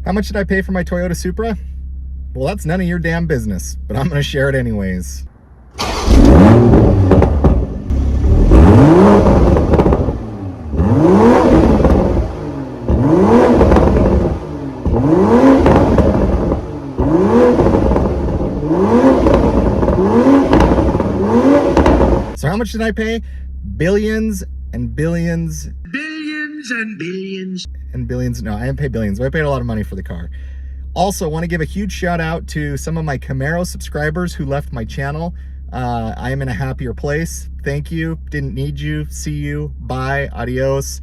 How much did I pay for my Toyota Supra? Well, that's none of your damn business, but I'm going to share it anyways. So how much did I pay? Billions and billions. Billions and billions. And billions. No, I didn't pay billions, but I paid a lot of money for the car. Also, want to give a huge shout out to some of my Camaro subscribers who left my channel. I am in a happier place. Thank you. Didn't need you. See you. Bye. Adios.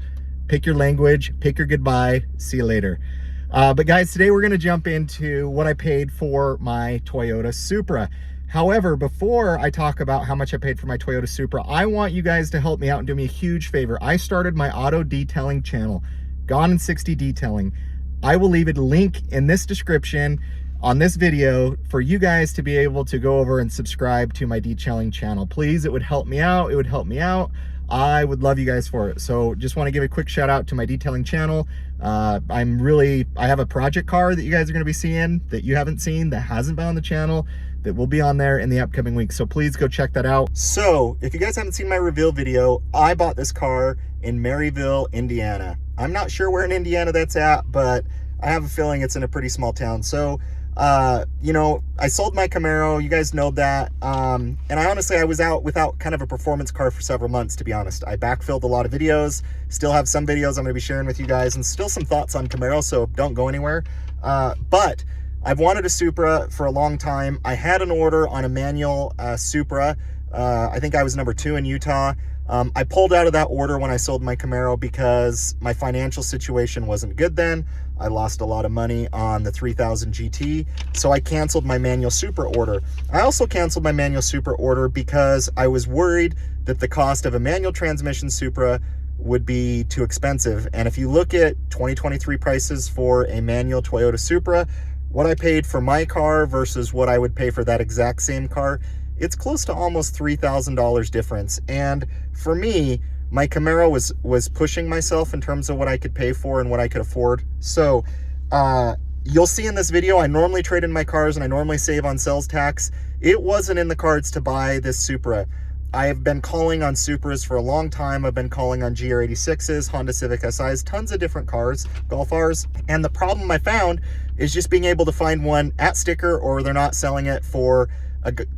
Pick your language. Pick your goodbye. See you later. But guys, today we're going to jump into what I paid for my Toyota Supra. However, before I talk about how much I paid for my Toyota Supra, I want you guys to help me out and do me a huge favor. I started my auto detailing channel, Gone in 60 Detailing. I will leave a link in this description on this video for you guys to be able to go over and subscribe to my detailing channel. Please, it would help me out. It would help me out. I would love you guys for it. So just want to give a quick shout out to my detailing channel. I have a project car that you guys are going to be seeing that you haven't seen, that hasn't been on the channel, that will be on there in the upcoming weeks. So please go check that out. So if you guys haven't seen my reveal video, I bought this car in Merryville, Indiana. I'm not sure where in Indiana that's at, but I have a feeling it's in a pretty small town. So, you know, I sold my Camaro, you guys know that. And I was out without kind of a performance car for several months, to be honest. I backfilled a lot of videos, still have some videos I'm gonna be sharing with you guys, and still some thoughts on Camaro, so don't go anywhere. But I've wanted a Supra for a long time. I had an order on a manual Supra. I think I was number 2 in Utah. I pulled out of that order when I sold my Camaro because my financial situation wasn't good then. I lost a lot of money on the 3000 GT, so I canceled my manual Supra order. I also canceled my manual Supra order because I was worried that the cost of a manual transmission Supra would be too expensive. And if you look at 2023 prices for a manual Toyota Supra, what I paid for my car versus what I would pay for that exact same car, it's close to almost $3,000 difference. And for me, my Camaro was pushing myself in terms of what I could pay for and what I could afford. So you'll see in this video, I normally trade in my cars and I normally save on sales tax. It wasn't in the cards to buy this Supra. I have been calling on Supras for a long time. I've been calling on GR 86s, Honda Civic SIs, tons of different cars, Golf Rs. And the problem I found is just being able to find one at sticker, or they're not selling it for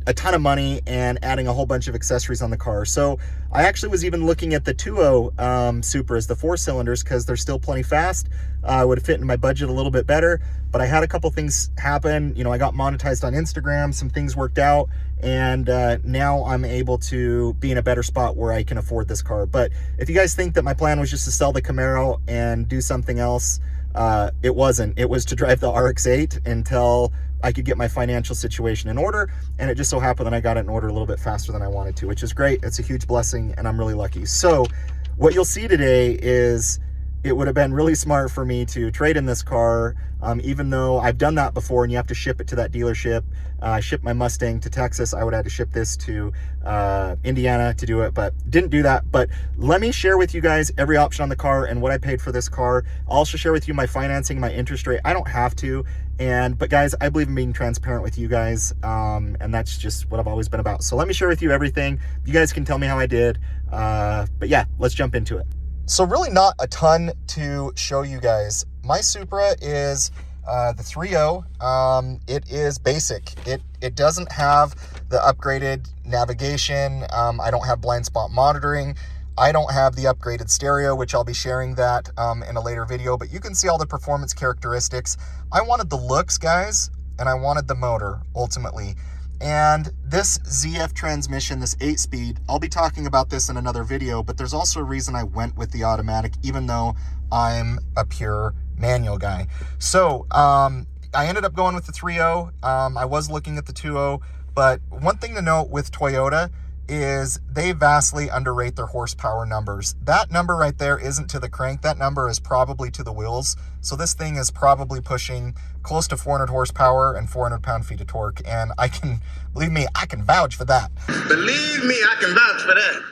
a ton of money and adding a whole bunch of accessories on the car. So I actually was even looking at the 2.0 Supras, the 4 cylinders, because they're still plenty fast. Would fit in my budget a little bit better, but I had a couple things happen. You know, I got monetized on Instagram, some things worked out, and now I'm able to be in a better spot where I can afford this car. But if you guys think that my plan was just to sell the Camaro and do something else, it wasn't. It was to drive the RX-8 until I could get my financial situation in order, and it just so happened that I got it in order a little bit faster than I wanted to, which is great. It's a huge blessing, and I'm really lucky. So what you'll see today is it would have been really smart for me to trade in this car, even though I've done that before and you have to ship it to that dealership. I shipped my Mustang to Texas. I would have to ship this to Indiana to do it, but didn't do that. But let me share with you guys every option on the car and what I paid for this car. I'll also share with you my financing, my interest rate. I don't have to, but guys, I believe in being transparent with you guys, and that's just what I've always been about. So let me share with you everything. You guys can tell me how I did, but yeah, let's jump into it. So really not a ton to show you guys. My Supra is the 3.0. It is basic. It doesn't have the upgraded navigation. I don't have blind spot monitoring. I don't have the upgraded stereo, which I'll be sharing that in a later video, but you can see all the performance characteristics. I wanted the looks, guys, and I wanted the motor, ultimately. And this ZF transmission, this 8-speed, I'll be talking about this in another video, but there's also a reason I went with the automatic, even though I'm a pure manual guy. So I ended up going with the 3.0. I was looking at the 2.0, but one thing to note with Toyota is they vastly underrate their horsepower numbers. That number right there isn't to the crank. That number is probably to the wheels. So this thing is probably pushing close to 400 horsepower and 400 pound-feet of torque. And believe me, I can vouch for that. Believe me, I can vouch for that.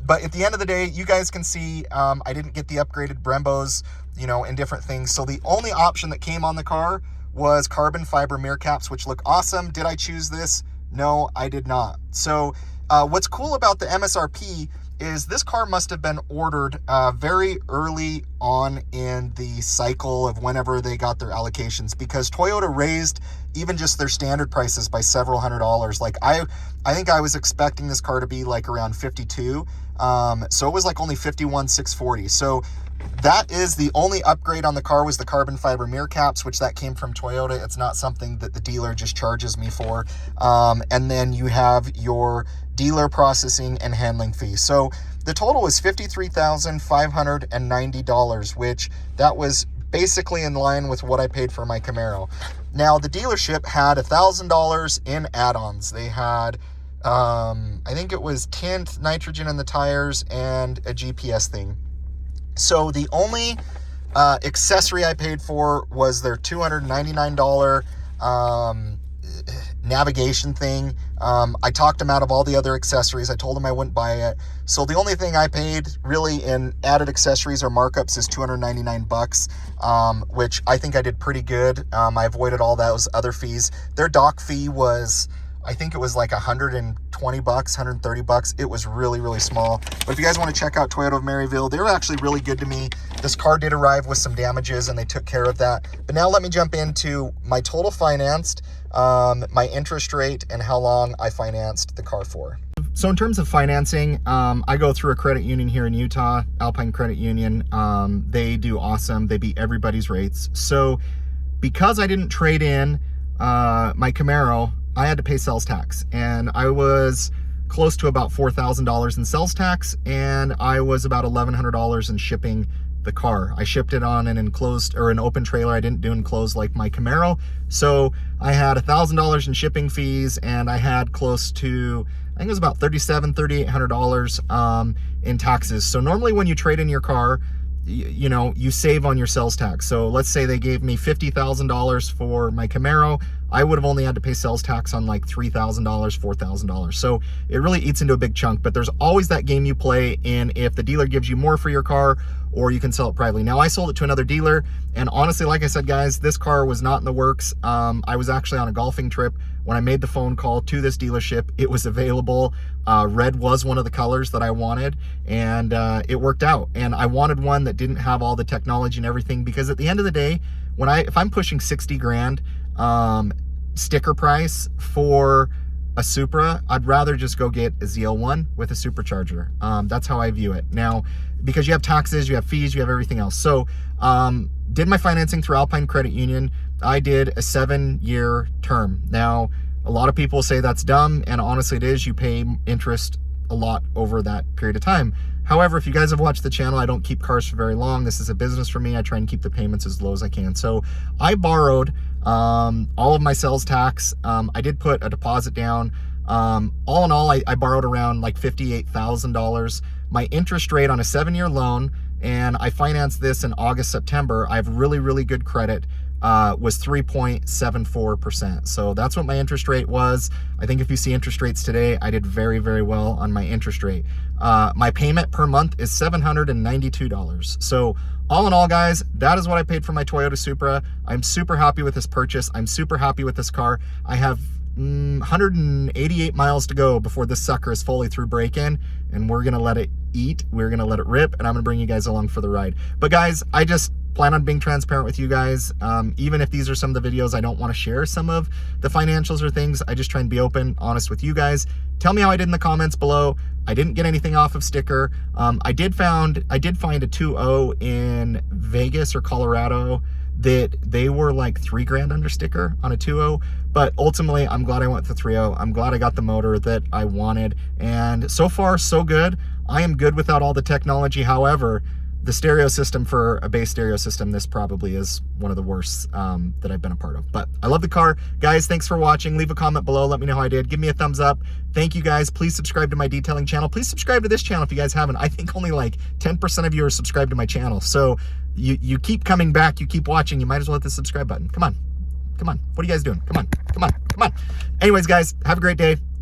But at the end of the day, you guys can see I didn't get the upgraded Brembos. you know, and different things. So the only option that came on the car was carbon fiber mirror caps, which look awesome. Did I choose this? No, I did not. So what's cool about the MSRP is this car must have been ordered very early on in the cycle of whenever they got their allocations, because Toyota raised even just their standard prices by several $100s. Like I think I was expecting this car to be like around 52. So it was like only 51,640. So that is the only upgrade on the car, was the carbon fiber mirror caps, which that came from Toyota. It's not something that the dealer just charges me for. And then you have your dealer processing and handling fee. So the total was $53,590, which that was basically in line with what I paid for my Camaro. Now the dealership had $1,000 in add-ons. They had I think it was tint, nitrogen in the tires, and a GPS thing. So the only accessory I paid for was their $299 navigation thing. I talked them out of all the other accessories. I told them I wouldn't buy it. So the only thing I paid really in added accessories or markups is $299, which I think I did pretty good. I avoided all those other fees. Their dock fee was, I think it was like $120, $130. It was really, really small. But if you guys want to check out Toyota of Merryville, they were actually really good to me. This car did arrive with some damages and they took care of that. But now let me jump into my total financed, my interest rate, and how long I financed the car for. So in terms of financing, I go through a credit union here in Utah, Alpine Credit Union. They do awesome. They beat everybody's rates. So because I didn't trade in my Camaro, I had to pay sales tax, and I was close to about $4,000 in sales tax, and I was about $1,100 in shipping the car. I shipped it on an enclosed or an open trailer. I didn't do enclosed like my Camaro. So I had $1,000 in shipping fees, and I had close to, I think it was about $3,700 in taxes. So normally when you trade in your car, you know, you save on your sales tax. So let's say they gave me $50,000 for my Camaro. I would have only had to pay sales tax on like $3,000, $4,000. So it really eats into a big chunk, but there's always that game you play in if the dealer gives you more for your car, or you can sell it privately. Now I sold it to another dealer, and honestly, like I said, guys, this car was not in the works. I was actually on a golfing trip when I made the phone call to this dealership. It was available. Red was one of the colors that I wanted, and it worked out. And I wanted one that didn't have all the technology and everything, because at the end of the day, if I'm pushing 60 grand sticker price for a Supra, I'd rather just go get a ZL1 with a supercharger. That's how I view it. Now, because you have taxes, you have fees, you have everything else. So did my financing through Alpine Credit Union. I did a 7-year term. Now, a lot of people say that's dumb, and honestly it is. You pay interest a lot over that period of time. However, if you guys have watched the channel, I don't keep cars for very long. This is a business for me. I try and keep the payments as low as I can. So I borrowed all of my sales tax. I did put a deposit down. All in all, I borrowed around like $58,000. My interest rate on a 7-year loan, and I financed this in August, September. I have really, really good credit. Was 3.74%. So that's what my interest rate was. I think if you see interest rates today, I did very, very well on my interest rate. My payment per month is $792. So all in all, guys, that is what I paid for my Toyota Supra. I'm super happy with this purchase. I'm super happy with this car. I have 188 miles to go before this sucker is fully through break-in, and we're gonna let it eat. We're gonna let it rip, and I'm gonna bring you guys along for the ride. But guys, I just plan on being transparent with you guys. Even if these are some of the videos I don't want to share some of the financials or things, I just try and be open, honest with you guys. Tell me how I did in the comments below. I didn't get anything off of sticker. I did find a 2.0 in Vegas or Colorado that they were like $3 grand under sticker on a 2.0, but ultimately I'm glad I went with the 3.0. I'm glad I got the motor that I wanted, and so far so good. I am good without all the technology. However, the stereo system, for a base stereo system, this probably is one of the worst that I've been a part of. But I love the car. Guys, thanks for watching. Leave a comment below. Let me know how I did. Give me a thumbs up. Thank you, guys. Please subscribe to my detailing channel. Please subscribe to this channel if you guys haven't. I think only like 10% of you are subscribed to my channel. So you keep coming back. You keep watching. You might as well hit the subscribe button. Come on. Come on. What are you guys doing? Come on. Come on. Come on. Anyways, guys, have a great day.